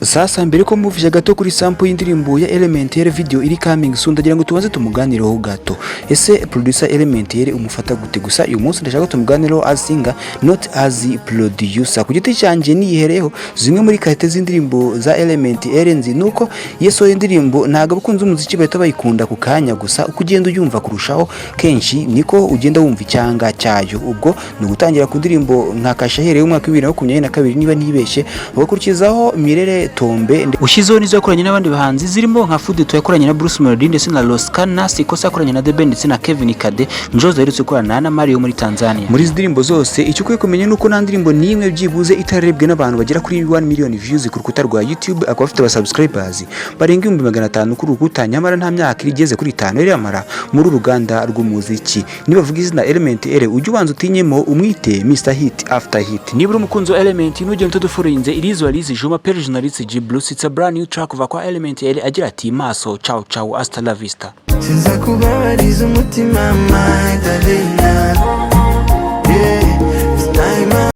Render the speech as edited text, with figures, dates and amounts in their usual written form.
Sasa mbere ko muvije gato kuri sample y'indirimbo ya Element Eleeeh video iri coming soon, ndagira ngo tubanze tumuganireho gato. Ese producer Element Eleeeh umufata gute? Gusa uyu munsi ndashaka tumuganireho as singer not as producer. Ku giti cyanje nihereho zimwe muri karite z'indirimbo za Element Eleeeh nzi nuko yeso y'indirimbo ntago abakunze umuziki bahita bayikunda ku kanya, gusa uko ugenda uyumva kurushaho kenshi niko ugenda wumva icyanga cyayo. Ubwo no gutangira ku ndirimbo nka Kashahere y'umwaka 2022 niba ntibeshye, bagakurikizaho Mirere Tombe ushizeho nizo yakoranye n'abandi bahanzi zirimo nka Food yakoranye na Bruce Melody ndetse na Loskana, Sikosa yakoranye na The Ben ndetse na Kevin Kade, Njoza yerutse gukorana na Mario muri Tanzania. Muri ndirimbo zose icyo ukwiye kumenya nuko nta ndirimbo nimwe byibuze itarebwe n'abantu bagera kuri 1 million views ku rukuta rwa YouTube, akaba afite aba subscribers barenga 500 ku rukuta, nyamara nta myaka igeze kuri 5 yari yamara muri uruganda rw'umuziki. Niba vuga izina Element Eleeeh ujye ubanza utinyemo umwite Mr Hit after hit. Niba uri umukunzi wa Element ntugende tuduforinze irizo alizi Juma Personality G Blues, it's a brand new track kuva kwa Element Eleeeh agira ati maso ciao ciao hasta la vista. Sinza kubabariza umutima my darling.